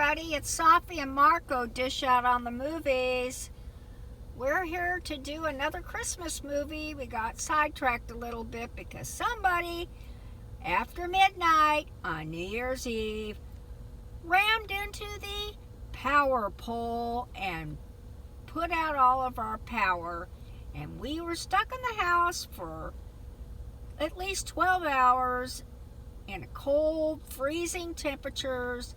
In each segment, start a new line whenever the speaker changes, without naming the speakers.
everybody. It's Safi and Marco Dish Out on the Movies. We're here to do another Christmas movie. We got sidetracked a little bit because somebody, after midnight on New Year's Eve, rammed into the power pole and put out all of our power. And we were stuck in the house for at least 12 hours in cold, freezing temperatures,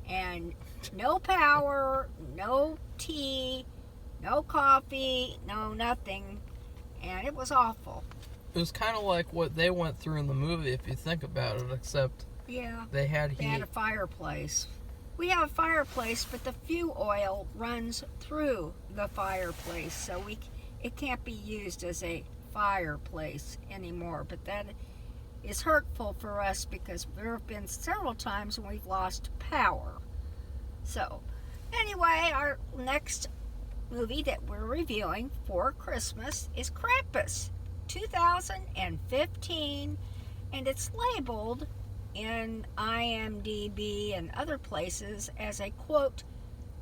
and no power, no tea, no coffee, no nothing, and it was awful.
It was kind of like what they went through in the movie, if you think about it, except they had heat.
They had a fireplace. We have a fireplace, but the fuel oil runs through the fireplace, so it can't be used as a fireplace anymore, but that is hurtful for us because there have been several times when we've lost power. So, anyway, our next movie that we're reviewing for Christmas is Krampus, 2015, and it's labeled in IMDb and other places as a, quote,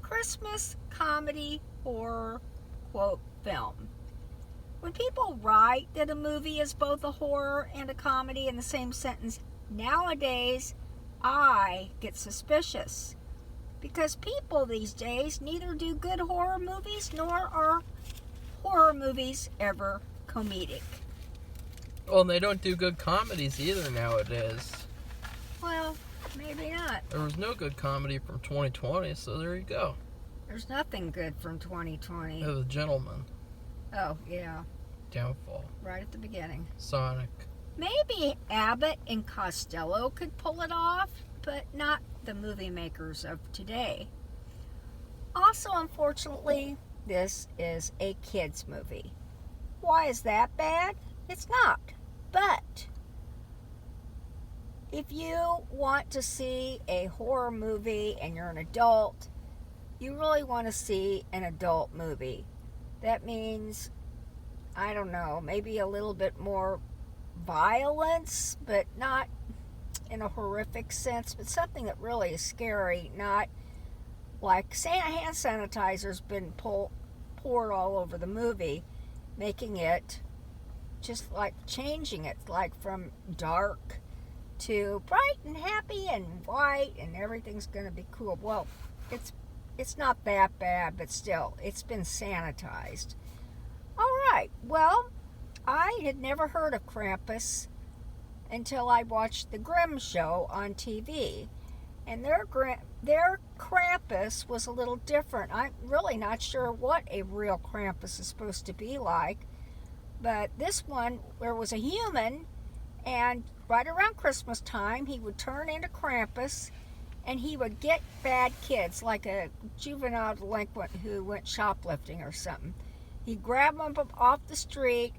Christmas comedy horror, quote, film. When people write that a movie is both a horror and a comedy in the same sentence, nowadays, I get suspicious. Because people these days neither do good horror movies nor are horror movies ever comedic.
Well, they don't do good comedies either nowadays.
Well, maybe not.
There was no good comedy from 2020, so there you go.
There's nothing good from 2020.
The Gentleman.
Oh, yeah.
Downfall.
Right at the beginning.
Sonic.
Maybe Abbott and Costello could pull it off, but not the movie makers of today. Also, unfortunately, this is a kids' movie. Why is that bad? It's not. But if you want to see a horror movie and you're an adult, you really want to see an adult movie. That means, I don't know, maybe a little bit more violence, but not in a horrific sense, but something that really is scary, not like hand sanitizer's been poured all over the movie, making it just like changing it like from dark to bright and happy and white and everything's going to be cool. Well, it's not that bad, but still, it's been sanitized. All right, well, I had never heard of Krampus until I watched the Grimm show on TV. And their Krampus was a little different. I'm really not sure what a real Krampus is supposed to be like. But this one, there was a human, and right around Christmas time, he would turn into Krampus, and he would get bad kids, like a juvenile delinquent who went shoplifting or something. He'd grab them off the street,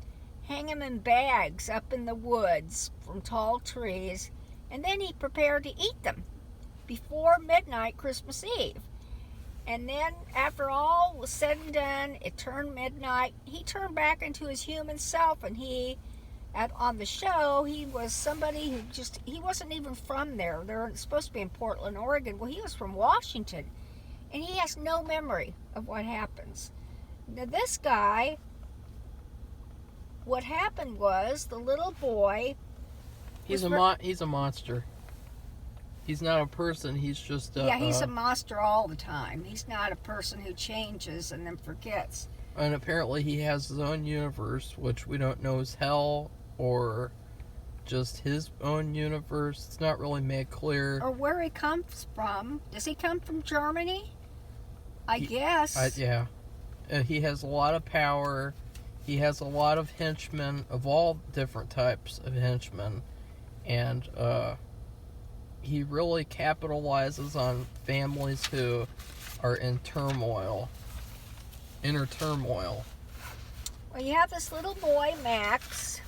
hang them in bags up in the woods from tall trees, and then he prepared to eat them before midnight Christmas Eve. And then after all was said and done, it turned midnight. He turned back into his human self, and on the show, he was somebody who he wasn't even from there. They're supposed to be in Portland, Oregon. Well, he was from Washington, and he has no memory of what happens. Now, this guy, what happened was the little boy.
He's a monster. He's not a person. He's just
he's a monster all the time. He's not a person who changes and then forgets.
And apparently, he has his own universe, which we don't know is hell or just his own universe. It's not really made clear.
Or where he comes from. Does he come from Germany? I guess.
Yeah. He has a lot of power. He has a lot of henchmen of all different types of henchmen. And he really capitalizes on families who are in inner turmoil.
Well, you have this little boy, Max,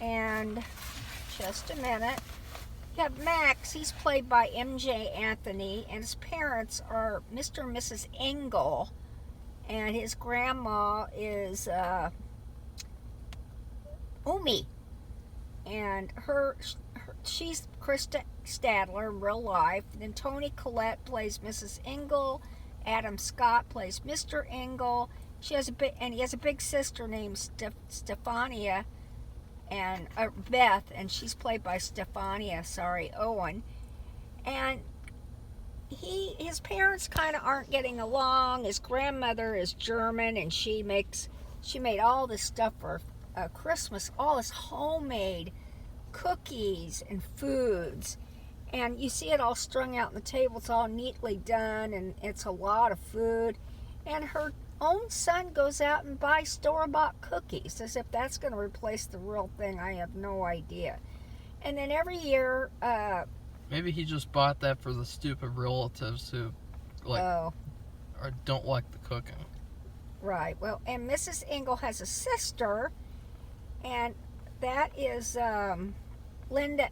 and just a minute. You have Max, he's played by M.J. Anthony, and his parents are Mr. and Mrs. Engel, and his grandma is Umi, and she's Stadler in real life. Then Toni Collette plays Mrs. Ingle. Adam Scott plays Mr. Ingle. He has a big sister named Stefania and Beth, and she's played by Owen. And his parents kind of aren't getting along. His grandmother is German, and she made all this stuff for Christmas, all this homemade cookies and foods. And you see it all strung out on the table. It's all neatly done, and it's a lot of food. And her own son goes out and buys store-bought cookies, as if that's going to replace the real thing. I have no idea. And then every year...
maybe he just bought that for the stupid relatives who or don't like the cooking.
Right. Well, and Mrs. Ingle has a sister, and that is Linda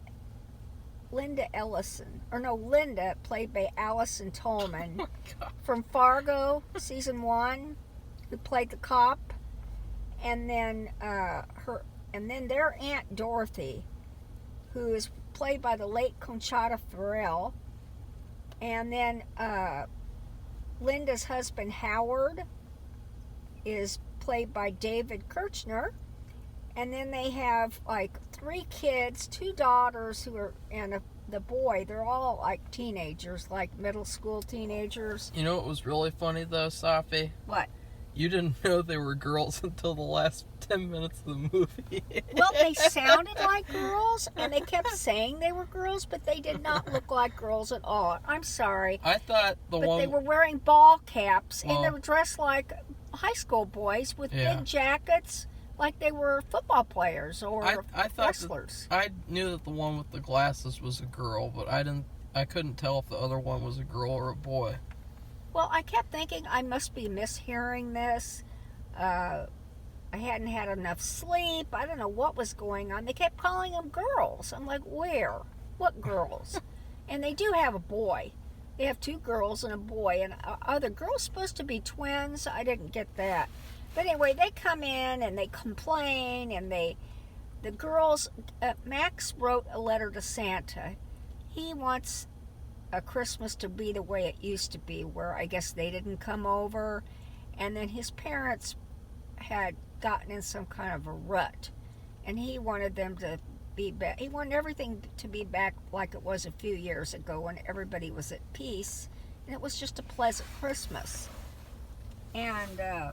Ellison. Or no, Linda, played by Allison Tolman.
Oh my God.
From Fargo, season 1, who played the cop. And then their Aunt Dorothy, who is played by the late Conchata Ferrell. And then Linda's husband Howard is played by David Kirchner. And then they have like 3 kids, 2 daughters and the boy. They're all like teenagers, like middle school teenagers.
You know what was really funny though, Safi?
What?
You didn't know they were girls until the last 10 minutes of the movie.
Well, they sounded like girls, and they kept saying they were girls, but they did not look like girls at all. I'm sorry.
I thought
but they were wearing ball caps,
Well,
and they were dressed like high school boys with big jackets, like they were football players or
I thought
wrestlers.
I knew that the one with the glasses was a girl, but I couldn't tell if the other one was a girl or a boy.
Well, I kept thinking I must be mishearing this. I hadn't had enough sleep. I don't know what was going on. They kept calling them girls. I'm like, where? What girls? And they do have a boy. They have 2 girls and a boy. And are the girls supposed to be twins? I didn't get that. But anyway, they come in and they complain, and the girls, Max wrote a letter to Santa. He wants a Christmas to be the way it used to be, where I guess they didn't come over, and then his parents had gotten in some kind of a rut, and he wanted them to be back. He wanted everything to be back like it was a few years ago when everybody was at peace, and it was just a pleasant Christmas. And the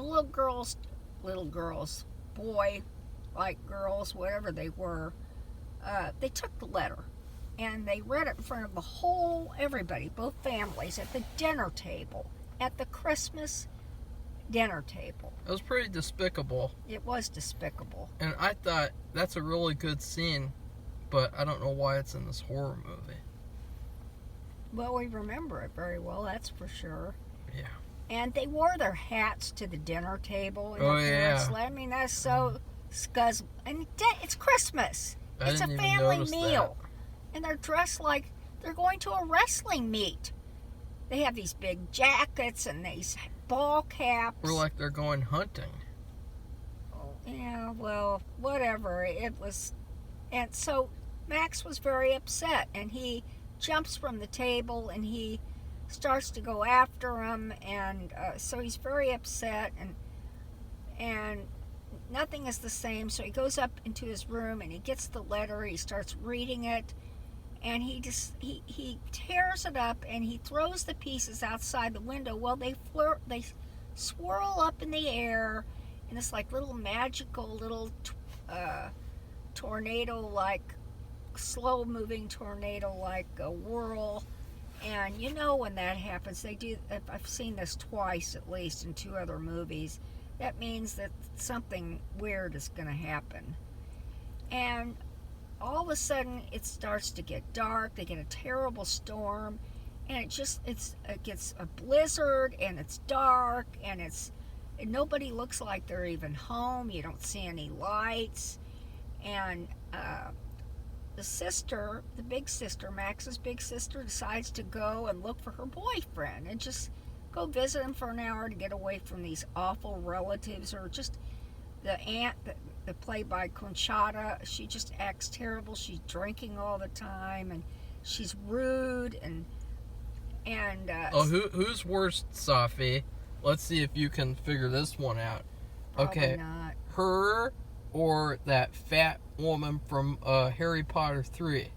little girls, boy, like girls, whatever they were, they took the letter. And they read it in front of everybody, both families, at the dinner table, at the Christmas dinner table.
It was pretty despicable.
It was despicable.
And I thought, that's a really good scene, but I don't know why it's in this horror movie.
Well, we remember it very well, that's for sure.
Yeah.
And they wore their hats to the dinner table. And I mean, that's so scuzz. And it's Christmas. It's a family meal. And they're dressed like they're going to a wrestling meet. They have these big jackets and these ball caps.
Or like they're going hunting.
Oh, yeah, well, whatever. It was. And so Max was very upset, and he jumps from the table and he starts to go after him, and so he's very upset, and nothing is the same. So he goes up into his room and he gets the letter. He starts reading it, and he tears it up and he throws the pieces outside the window. Well, they swirl up in the air in this like little magical little tornado-like, slow-moving tornado-like whirl. And you know when that happens, they do. I've seen this twice at least in 2 other movies. That means that something weird is going to happen. And all of a sudden, it starts to get dark. They get a terrible storm, and it gets a blizzard, and it's dark, and nobody looks like they're even home. You don't see any lights, and the sister, the big sister, Max's big sister, decides to go and look for her boyfriend and just go visit him for an hour to get away from these awful relatives, or just the aunt, played by Conchata, she just acts terrible. She's drinking all the time, and she's rude, and
who's worse, Safi? Let's see if you can figure this one out.
probably
Okay,
not.
her or that fat woman from Harry Potter 3?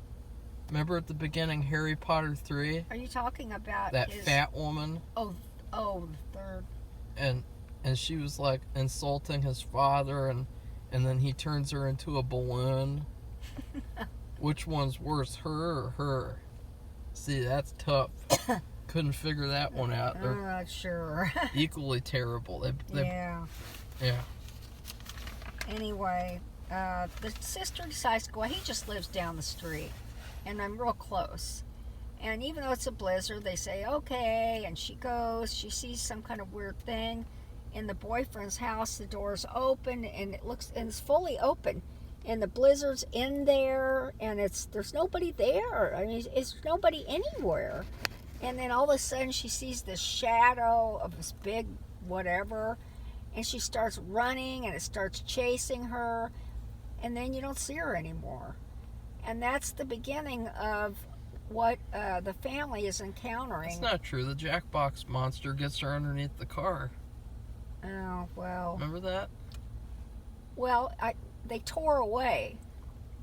Remember at the beginning, Harry Potter 3?
Are you talking about
That
his,
fat woman?
Oh, the third.
And she was like insulting his father, and then he turns her into a balloon. Which one's worse, her or her? See, that's tough. Couldn't figure that one out.
I'm
They're
not sure.
equally terrible.
Yeah.
Yeah.
Anyway, the sister decides to go. He just lives down the street, and I'm real close. And even though it's a blizzard, they say okay. And she goes. She sees some kind of weird thing in the boyfriend's house. The door's open, and it's fully open. And the blizzard's in there, and there's nobody there. I mean, it's nobody anywhere. And then all of a sudden, she sees this shadow of this big whatever, and she starts running, and it starts chasing her, and then you don't see her anymore. And that's the beginning of what the family is encountering.
It's not true. The Jackbox monster gets her underneath the car.
Oh, well.
Remember that?
Well, they tore away.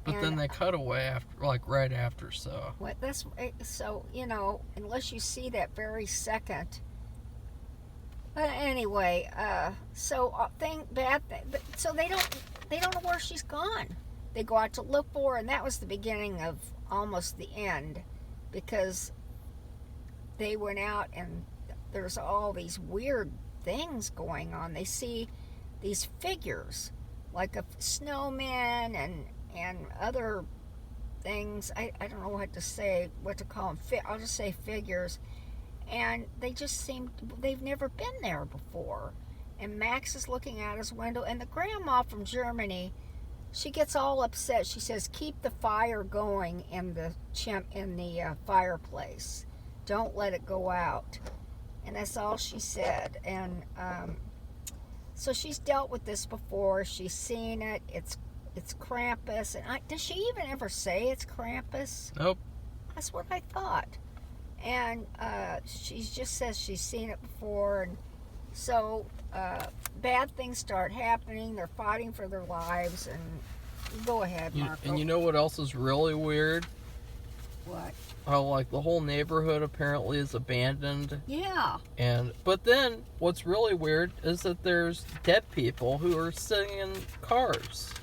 But then they cut away after, like right after. So.
What? So unless you see that very second. Anyway, so bad thing. But so they don't know where she's gone. They go out to look for her, and that was the beginning of almost the end, because they went out and there's all these weird things going on. They see these figures, like a snowman and other things. I don't know what to call them. I'll just say figures. And they just they've never been there before. And Max is looking out his window, and the grandma from Germany, she gets all upset. She says, "Keep the fire going in the fireplace. Don't let it go out." And that's all she said. And so she's dealt with this before. She's seen it. It's Krampus. And does she even ever say it's Krampus?
Nope.
That's what I thought. And she just says she's seen it before. And so bad things start happening. They're fighting for their lives. And go ahead, Marco.
And you know what else is really weird?
What?
How like the whole neighborhood apparently is abandoned.
Yeah.
But then what's really weird is that there's dead people who are sitting in cars.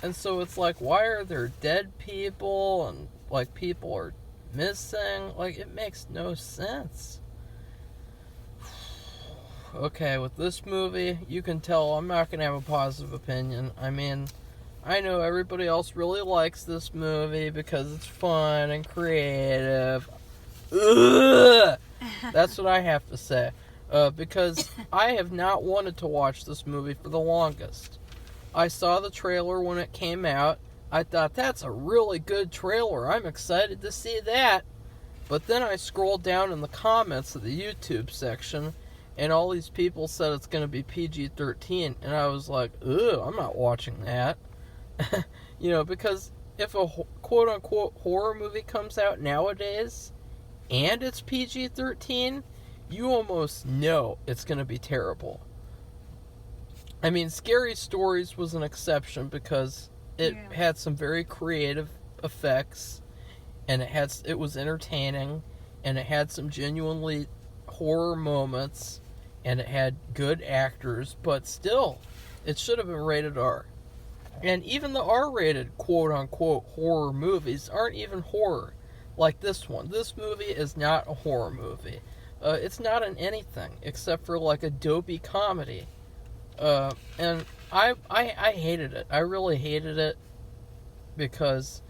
And so it's like, why are there dead people, and like people are missing? Like, it makes no sense. Okay, with this movie, you can tell I'm not going to have a positive opinion. I mean, I know everybody else really likes this movie because it's fun and creative. Ugh! That's what I have to say. Because I have not wanted to watch this movie for the longest. I saw the trailer when it came out. I thought, that's a really good trailer. I'm excited to see that. But then I scrolled down in the comments of the YouTube section, and all these people said it's going to be PG-13. And I was like, ugh, I'm not watching that. Because if a quote-unquote horror movie comes out nowadays, and it's PG-13, you almost know it's going to be terrible. I mean, Scary Stories was an exception because it had some very creative effects, and it was entertaining, and it had some genuinely horror moments, and it had good actors, but still, it should have been rated R. And even the R-rated quote-unquote horror movies aren't even horror like this one. This movie is not a horror movie. It's not an anything except for like a dopey comedy. And I hated it. I really hated it because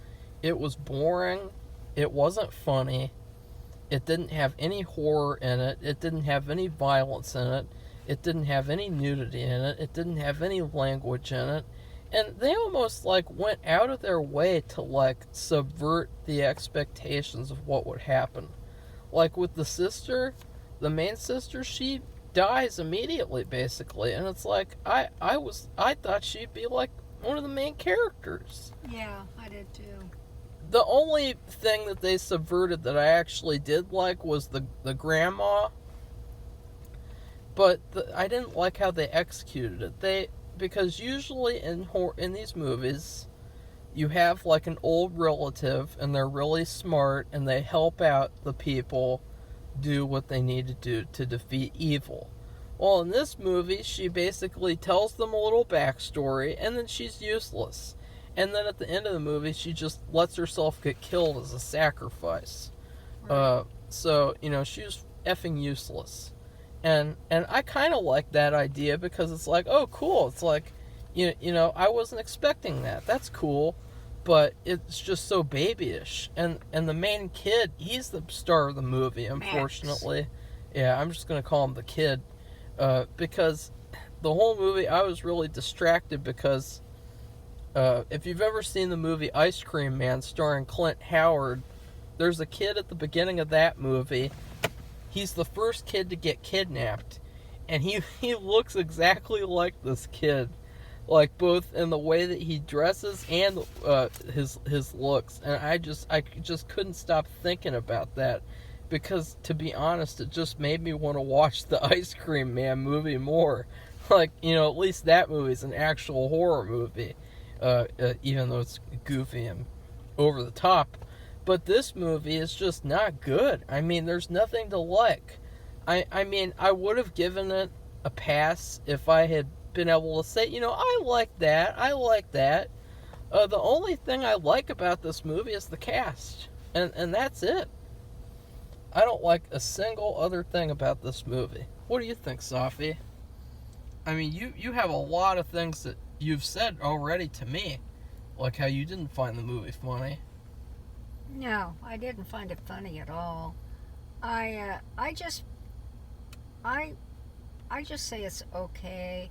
it was boring. It wasn't funny. It didn't have any horror in it. It didn't have any violence in it. It didn't have any nudity in it. It didn't have any language in it. And they almost like went out of their way to like subvert the expectations of what would happen. Like with the sister, the main sister, she dies immediately basically, and it's like I thought she'd be like one of the main characters.
Yeah, I did too.
The only thing that they subverted that I actually did like was the grandma, but I didn't like how they executed it. Because usually in these movies, you have like an old relative and they're really smart and they help out the people do what they need to do to defeat evil. Well, in this movie, she basically tells them a little backstory and then she's useless. And then at the end of the movie, she just lets herself get killed as a sacrifice.
Right.
So, she's effing useless. And I kind of like that idea because it's like, oh, cool. It's like, I wasn't expecting that. That's cool. But it's just so babyish. And the main kid, he's the star of the movie, unfortunately.
Max.
Yeah, I'm just going to call him the kid. Because the whole movie, I was really distracted because if you've ever seen the movie Ice Cream Man starring Clint Howard, there's a kid at the beginning of that movie. He's the first kid to get kidnapped. And he looks exactly like this kid. Like, both in the way that he dresses and his looks. And I just couldn't stop thinking about that. Because, to be honest, it just made me want to watch the Ice Cream Man movie more. Like, at least that movie's an actual horror movie. Even though it's goofy and over the top. But this movie is just not good. I mean, there's nothing to like. I mean, I would have given it a pass if I had been able to say, I like that. The only thing I like about this movie is the cast. And that's it. I don't like a single other thing about this movie. What do you think, Safi? I mean, you have a lot of things that you've said already to me. Like how you didn't find the movie funny.
No, I didn't find it funny at all. I just say it's okay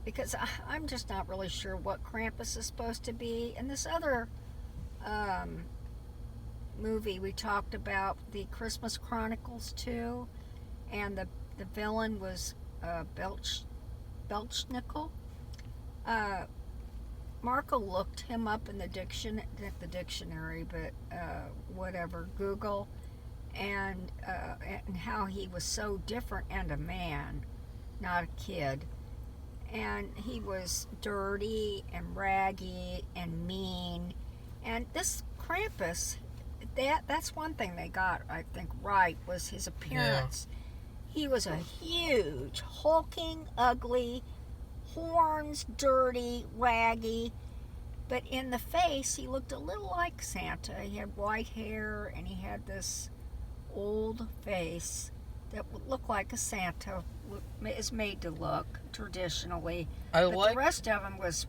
because I'm just not really sure what Krampus is supposed to be. And this other movie we talked about, the Christmas Chronicles 2, and the villain was Belchnickel. Marco looked him up in the dictionary, but whatever, Google, and how he was so different and a man, not a kid. And he was dirty and raggy and mean. And this Krampus, that's one thing they got, I think, right, was his appearance. Yeah. He was a huge, hulking, ugly, horns, dirty, raggy, but in the face he looked a little like Santa. He had white hair and he had this old face that would look like a Santa is made to look traditionally. But the rest of him was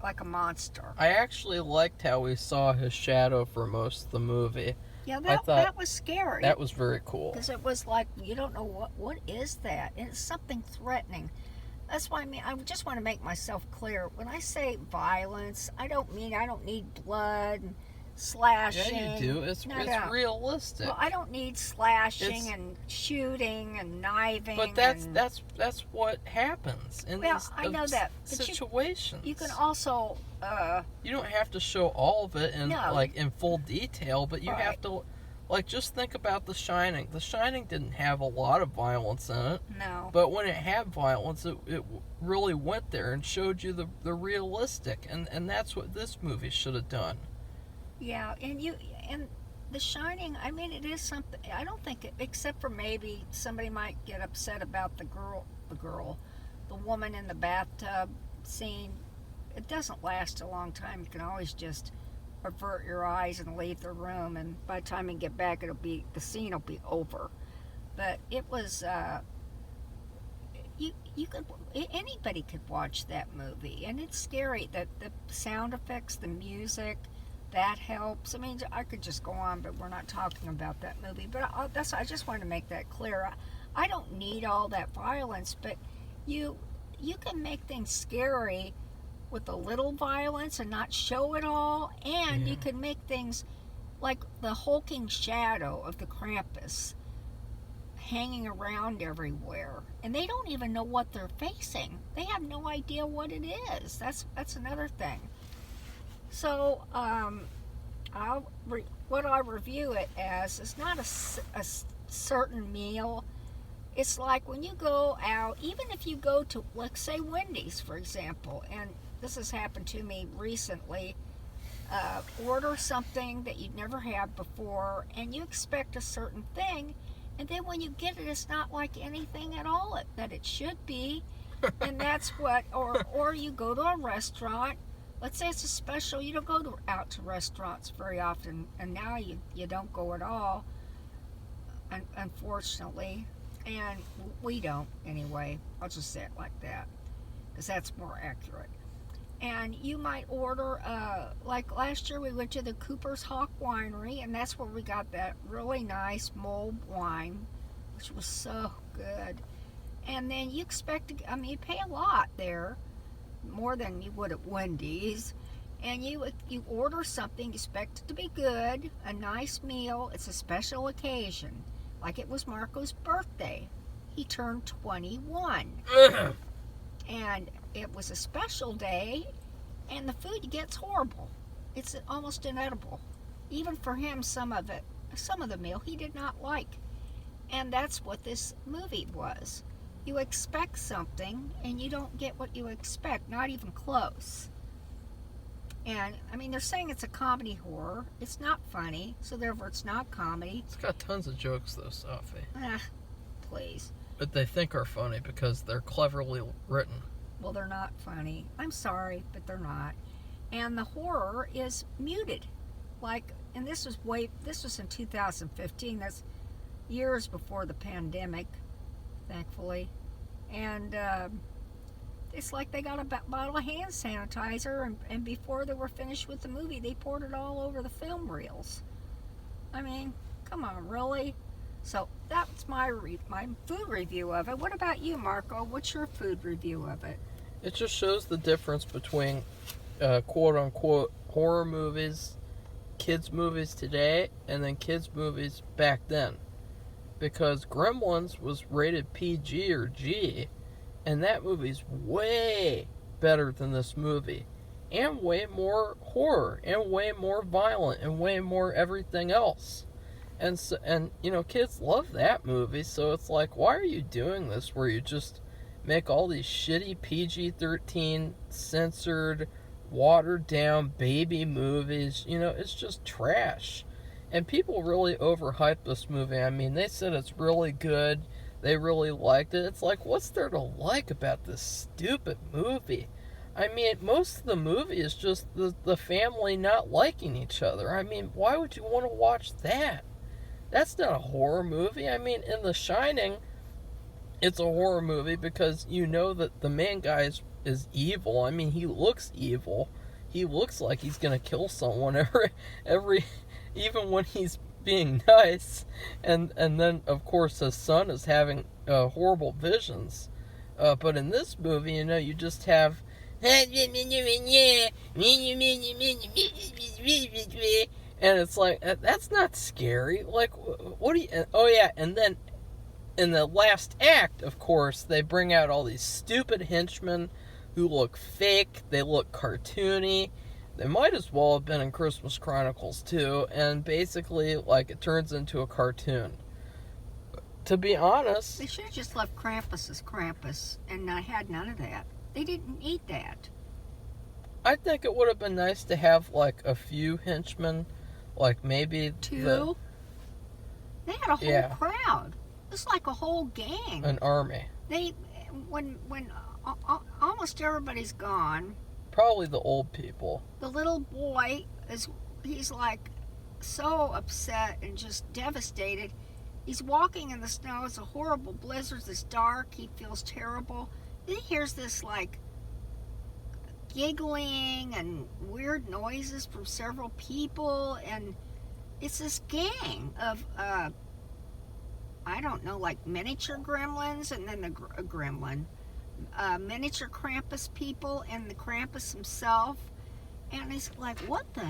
like a monster.
I actually liked how we saw his shadow for most of the movie.
Yeah, that was scary.
That was very cool.
Because it was like, you don't know what is that? And it's something threatening. That's why I just want to make myself clear. When I say violence, I don't need blood and slashing.
Yeah, you do. It's realistic.
Well, I don't need slashing and shooting and knifing.
But that's what happens in these
I know that,
situations.
You can also.
You don't have to show all of it in full detail, but you have to. Like, just think about The Shining. The Shining didn't have a lot of violence in it.
No.
But when it had violence, it really went there and showed you the realistic. And that's what this movie should have done. Yeah,
and The Shining, I mean, it is something, I don't think, except for maybe somebody might get upset about the woman in the bathtub scene. It doesn't last a long time. You can always just avert your eyes and leave the room, and by the time you get back, the scene will be over. But it was anybody could watch that movie, and it's scary. That the sound effects, the music, that helps. I mean, I could just go on, but we're not talking about that movie. But I just wanted to make that clear. I don't need all that violence, but you can make things scary with a little violence and not show it all, and you can make things like the hulking shadow of the Krampus hanging around everywhere, and they don't even know what they're facing. They have no idea what it is. That's another thing. So what I review it as is not a certain meal. It's like when you go out, even if you go to, let's say, Wendy's, for example, and this has happened to me recently. Order something that you'd never had before, and you expect a certain thing, and then when you get it, it's not like anything at all that it should be. And that's what, or you go to a restaurant. Let's say it's a special. You don't go out to restaurants very often, and now you don't go at all, unfortunately. And we don't anyway. I'll just say it like that, because that's more accurate. And you might order, like last year we went to the Cooper's Hawk Winery, and that's where we got that really nice mulled wine, which was so good. And then you expect to, you pay a lot there, more than you would at Wendy's. And you order something, you expect it to be good, a nice meal. It's a special occasion, like it was Marco's birthday. He turned 21. And it was a special day, and the food gets horrible. It's almost inedible. Even for him, some of the meal he did not like. And that's what this movie was. You expect something, and you don't get what you expect, not even close. And, they're saying it's a comedy horror. It's not funny, so therefore it's not comedy.
It's got tons of jokes, though, Sophie.
Please.
But they think are funny because they're cleverly written.
Well, they're not funny. I'm sorry, but they're not. And the horror is muted. And this was in 2015. That's years before the pandemic, thankfully. And it's like they got a bottle of hand sanitizer, and before they were finished with the movie, they poured it all over the film reels. Come on, really? So that's my food review of it. What about you, Marco? What's your food review of it?
It just shows the difference between quote-unquote horror movies, kids' movies today, and then kids' movies back then. Because Gremlins was rated PG or G, and that movie's way better than this movie. And way more horror, and way more violent, and way more everything else. And kids love that movie, so it's like, why are you doing this where you just make all these shitty PG-13 censored, watered down baby movies? It's just trash. And people really overhyped this movie. They said it's really good. They really liked it. It's like, what's there to like about this stupid movie? Most of the movie is just the family not liking each other. Why would you want to watch that? That's not a horror movie. In The Shining, it's a horror movie because you know that the main guy is evil. He looks evil. He looks like he's going to kill someone every even when he's being nice. And then, of course, his son is having horrible visions. But in this movie, you just have... And it's like, that's not scary. Like, what do you... Oh, yeah, and then in the last act, of course, they bring out all these stupid henchmen who look fake. They look cartoony. They might as well have been in Christmas Chronicles, too. And basically, it turns into a cartoon. To be honest...
They should have just left Krampus as Krampus and had none of that. They didn't need that.
I think it would have been nice to have, a few henchmen... maybe
2? They had a whole crowd. It's like a whole gang.
An army.
When almost everybody's gone.
Probably the old people.
The little boy he's so upset and just devastated. He's walking in the snow. It's a horrible blizzard. It's dark. He feels terrible. Then he hears this giggling and weird noises from several people, and it's this gang of miniature gremlins, and then a gremlin, miniature Krampus people, and the Krampus himself. And he's like, what the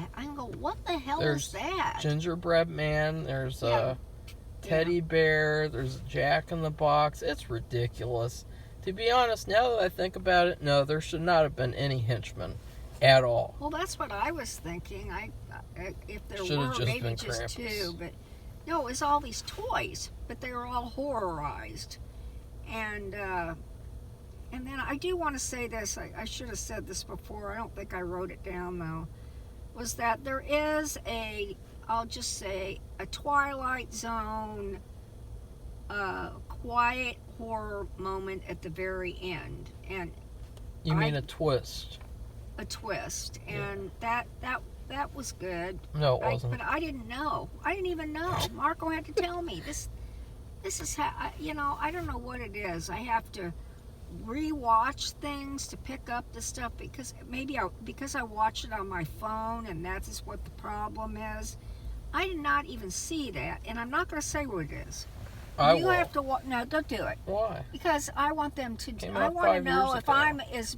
hell is that?
Gingerbread man. There's teddy bear. There's a Jack in the Box. It's ridiculous. To be honest, now that I think about it, no, there should not have been any henchmen at all.
Well, that's what I was thinking. If there
Should've
were,
just
maybe
been
just
Krampus.
2, but no, it was all these toys, but they were all horrorized. And then I do want to say this. I should have said this before. I don't think I wrote it down though. Was that there is I'll just say a Twilight Zone quiet horror moment at the very end, and
You mean a twist?
a twist, and that was good.
No, it wasn't.
But I didn't know. I didn't even know. Marco had to tell me this. This is how I don't know what it is. I have to rewatch things to pick up the stuff because because I watch it on my phone, and that is what the problem is. I did not even see that, and I'm not going to say what it is. You
will.
have to no, don't do it.
Why?
Because I want them to.
Came
I
out
want to
5
know
years
if
ago.
I'm as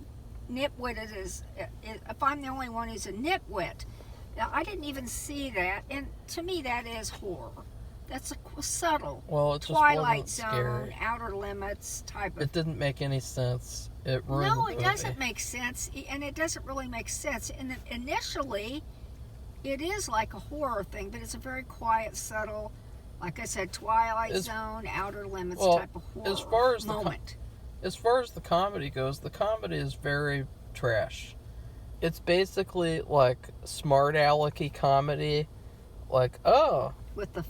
nitwitted as if I'm the only one who's a nitwit. Now, I didn't even see that, and to me, that is horror. That's a subtle
Well, it just
Twilight
wasn't
Zone,
scary.
Outer Limits type of.
It didn't make any sense. It ruined
No,
the
it
movie.
doesn't make sense, and it doesn't really make sense. And initially, it is like a horror thing, but it's a very quiet, subtle, like I said, Twilight Zone, Outer Limits type of horror
as far as
moment.
As far as the comedy goes, the comedy is very trash. It's basically like smart alecky comedy. Like, oh,
With the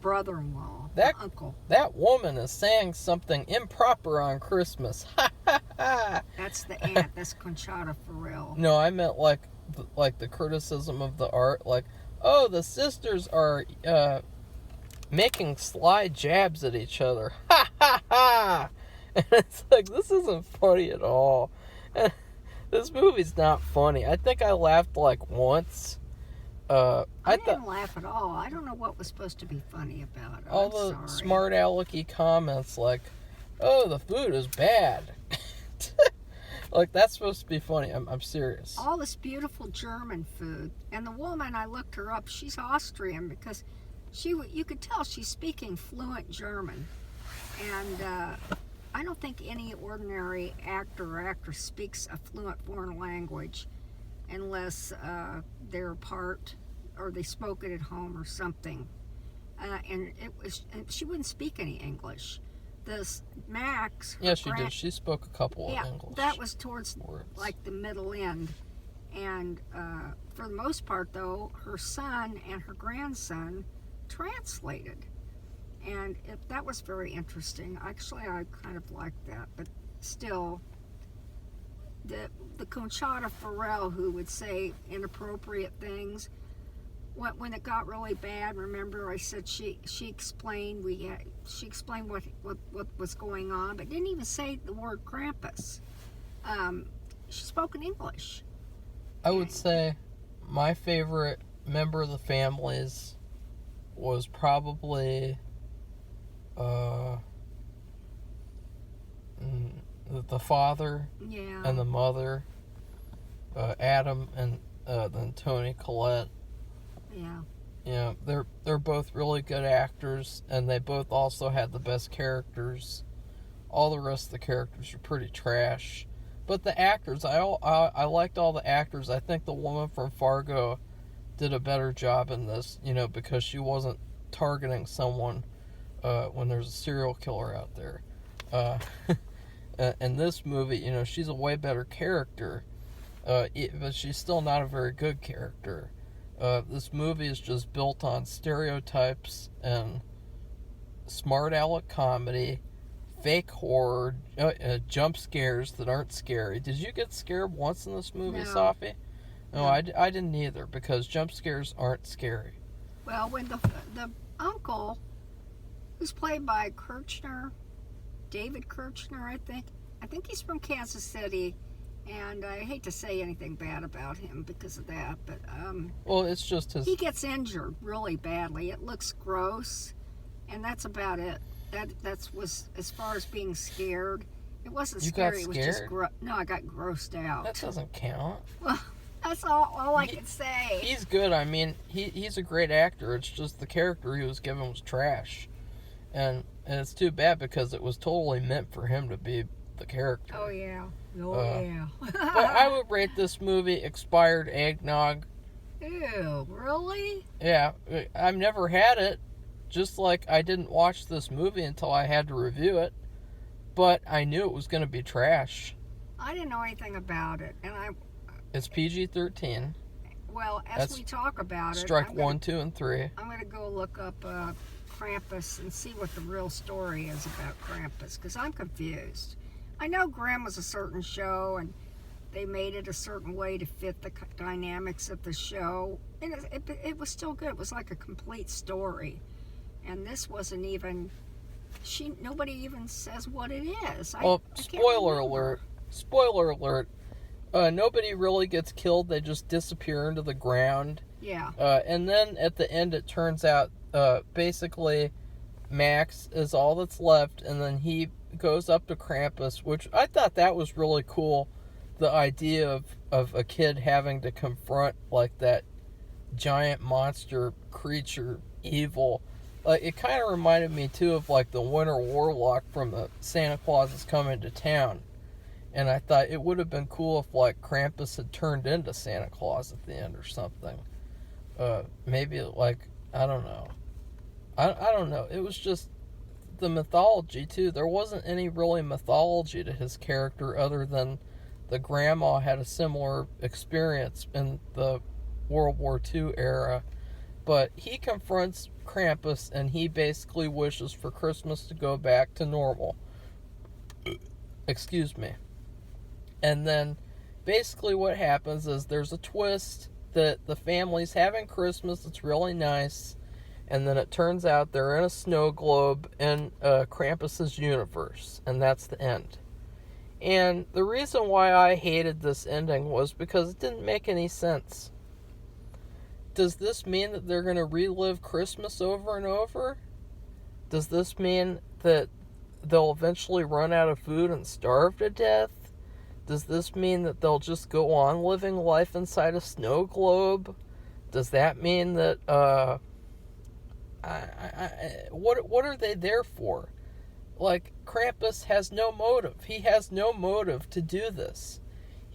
brother-in-law,
That-
the uncle.
that woman is saying something improper on Christmas. Ha ha ha.
That's the aunt. That's Conchata Ferrell.
No, I meant like the criticism of the art. Like, oh, the sisters are making sly jabs at each other. Ha ha ha. And it's like, this isn't funny at all. And this movie's not funny. I think I laughed like once.
I
thought
didn't laugh at all. I don't know what was supposed to be funny about it.
all
I'm
the
sorry.
smart alecky comments like, oh, the food is bad. Like, that's supposed to be funny. I'm serious.
All this beautiful German food, and the woman, I looked her up. She's Austrian because you could tell she's speaking fluent German, and I don't think any ordinary actor or actress speaks a fluent foreign language unless they're part or they spoke it at home or something. And she wouldn't speak any English. This Max,
Yeah, she did. She spoke a couple
yeah,
of English
that was towards
words.
like the middle end, and for the most part, though, her son and her grandson translated, and that was very interesting. Actually, I kind of liked that, but still, the Conchata Ferrell who would say inappropriate things. When it got really bad, remember I said she explained she explained what was going on, but didn't even say the word Krampus. She spoke in English.
I would say my favorite member of the families was probably the father
Yeah.
and the mother, Adam and then Tony Collette.
Yeah.
Yeah, they're both really good actors, and they both also had the best characters. All the rest of the characters are pretty trash, but the actors, I liked all the actors. I think the woman from Fargo did a better job in this, because she wasn't targeting someone when there's a serial killer out there. In this movie, she's a way better character, but she's still not a very good character. This movie is just built on stereotypes and smart aleck comedy, fake horror, jump scares that aren't scary. Did you get scared once in this movie,
No.
Safi? No,
No.
I didn't either, because jump scares aren't scary.
Well, when the uncle, who's played by Kirchner, David Kirchner, I think he's from Kansas City, and I hate to say anything bad about him because of that, but
Well, it's just his...
he gets injured really badly. It looks gross, and that's about it. That was as far as being scared. It wasn't
You got
scary. It was just
scared?
no. I got grossed out.
That doesn't count.
Well, that's all I can say.
He's good. I mean, he's a great actor. It's just the character he was given was trash. And it's too bad because it was totally meant for him to be the character.
Oh, yeah.
But I would rate this movie expired eggnog.
Ew, really?
Yeah, I've never had it. Just like I didn't watch this movie until I had to review it. But I knew it was going to be trash.
I didn't know anything about it. And
It's PG-13.
well, as we talk about it...
Strike 1, 2, and 3.
I'm going to go look up Krampus and see what the real story is about Krampus, because I'm confused. I know Grimm was a certain show, and they made it a certain way to fit the dynamics of the show. And it was still good. It was like a complete story. And this wasn't even... Nobody even says what it is.
Well, spoiler alert. Spoiler alert. Nobody really gets killed. They just disappear into the ground.
Yeah.
And then at the end, it turns out basically Max is all that's left, and then he goes up to Krampus, which I thought that was really cool. The idea of a kid having to confront like that giant monster creature evil. It kind of reminded me too of like the Winter Warlock from the Santa Claus is Coming to Town. And I thought it would have been cool if like Krampus had turned into Santa Claus at the end or something. Maybe like, I don't know. I don't know. It was just the mythology too. There wasn't any really mythology to his character other than the grandma had a similar experience in the World War II era. But he confronts Krampus and he basically wishes for Christmas to go back to normal. Excuse me. And then basically what happens is there's a twist that the family's having Christmas. It's really nice. And then it turns out they're in a snow globe in Krampus's universe. And that's the end. And the reason why I hated this ending was because it didn't make any sense. Does this mean that they're going to relive Christmas over and over? Does this mean that they'll eventually run out of food and starve to death? Does this mean that they'll just go on living life inside a snow globe? Does that mean that, what are they there for? Like, Krampus has no motive. He has no motive to do this.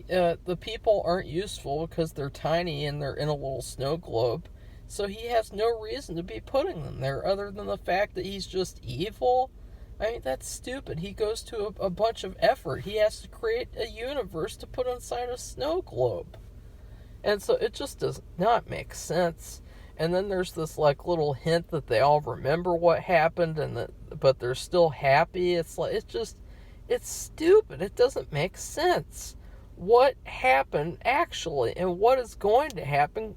The people aren't useful because they're tiny and they're in a little snow globe. So he has no reason to be putting them there other than the fact that he's just evil. I mean, that's stupid. He goes to a bunch of effort. He has to create a universe to put inside a snow globe. And so it just does not make sense. And then there's this like little hint that they all remember what happened but they're still happy. It's like, it's stupid. It doesn't make sense. What happened actually and what is going to happen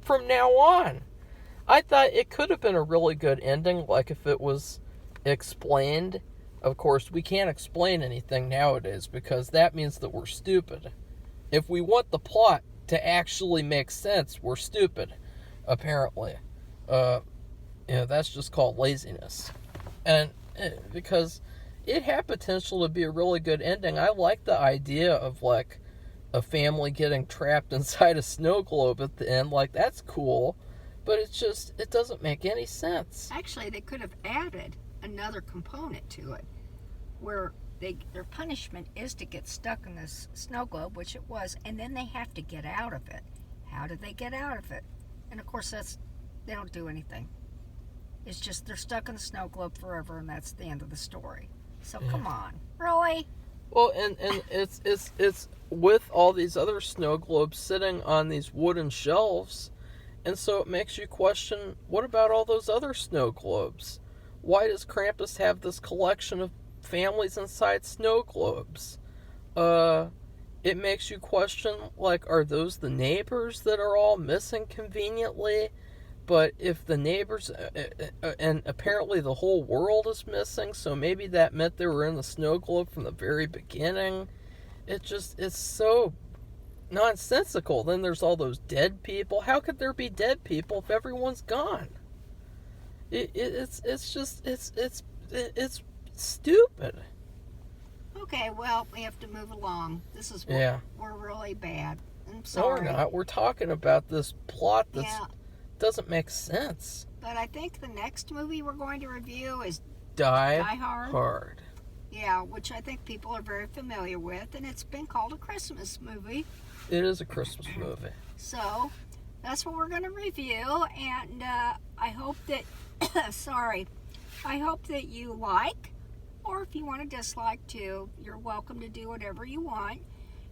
from now on? I thought it could have been a really good ending, like if it was explained. Of course, we can't explain anything nowadays because that means that we're stupid. If we want the plot to actually make sense, we're stupid, apparently. That's just called laziness. And because it had potential to be a really good ending. I like the idea of like a family getting trapped inside a snow globe at the end. Like, that's cool, but it doesn't make any sense.
Actually, they could have added another component to it where their punishment is to get stuck in this snow globe, which it was, and then they have to get out of it. How did they get out of it? And of course, they don't do anything. It's just they're stuck in the snow globe forever, and that's the end of the story. So come on, really?
Well, and it's with all these other snow globes sitting on these wooden shelves, and so it makes you question, what about all those other snow globes? Why does Krampus have this collection of families inside snow globes? It makes you question, like, are those the neighbors that are all missing conveniently? But if the neighbors, and apparently the whole world is missing, so maybe that meant they were in the snow globe from the very beginning. It's so nonsensical. Then there's all those dead people. How could there be dead people if everyone's gone? It's stupid.
Okay, well, we have to move along. This is we're really bad. I'm sorry.
No, we're not. We're talking about this plot that doesn't make sense.
But I think the next movie we're going to review is
Die
Hard.
Hard.
Yeah, which I think people are very familiar with, and it's been called a Christmas movie.
It is a Christmas movie.
So that's what we're going to review, and I hope that, I hope that you like, or if you want to dislike too, you're welcome to do whatever you want.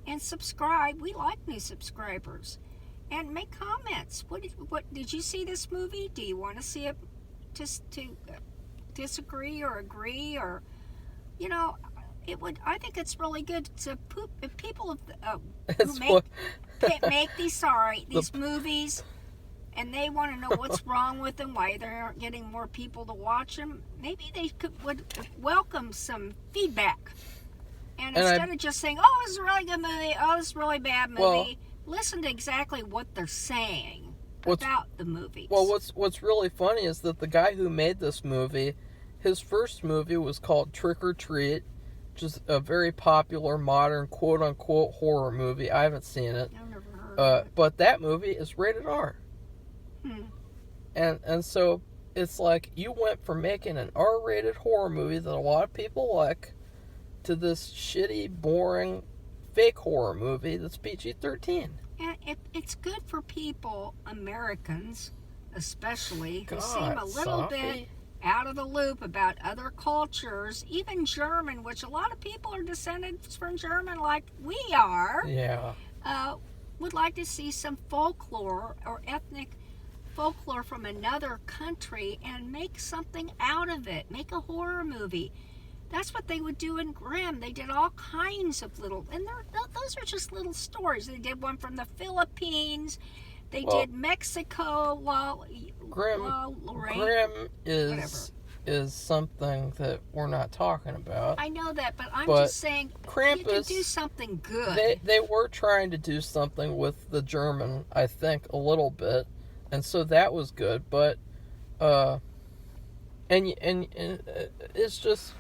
And subscribe. We like new subscribers. And make comments. What did you see this movie? Do you want to see it just to disagree or agree, or I think it's really good to if people who make these movies, and they want to know what's wrong with them, why they aren't getting more people to watch them. Maybe they would welcome some feedback, and instead of just saying, "Oh, this is a really good movie," "Oh, this is a really bad movie," listen to exactly what they're saying about the movies.
Well, what's really funny is that the guy who made this movie, his first movie was called Trick or Treat, which is a very popular modern quote-unquote horror movie. I haven't seen it.
I've never heard of it.
But that movie is rated R. And so it's like you went from making an R-rated horror movie that a lot of people like to this shitty, boring, fake horror movie that's PG-13.
And it's good for people, Americans especially, who
God,
seem a little
Safi.
bit out of the loop about other cultures, even German, which a lot of people are descendants from German like we are.
Yeah.
Would like to see some folklore or ethnic folklore from another country and make something out of it. Make a horror movie. That's what they would do in Grimm. They did all kinds of little, and those are just little stories. They did one from the Philippines. They did Mexico.
Grimm is something that we're not talking about.
I know that, but I'm just saying
Krampus,
you can do something good.
They were trying to do something with the German, I think, a little bit, and so that was good. But and it's just.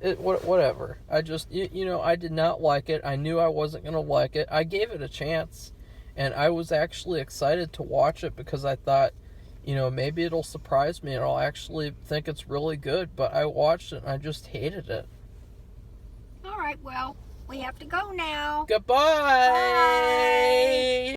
Whatever. I just, I did not like it. I knew I wasn't going to like it. I gave it a chance, and I was actually excited to watch it because I thought, maybe it'll surprise me and I'll actually think it's really good. But I watched it and I just hated it.
All right, well, we have to go now.
Goodbye! Bye.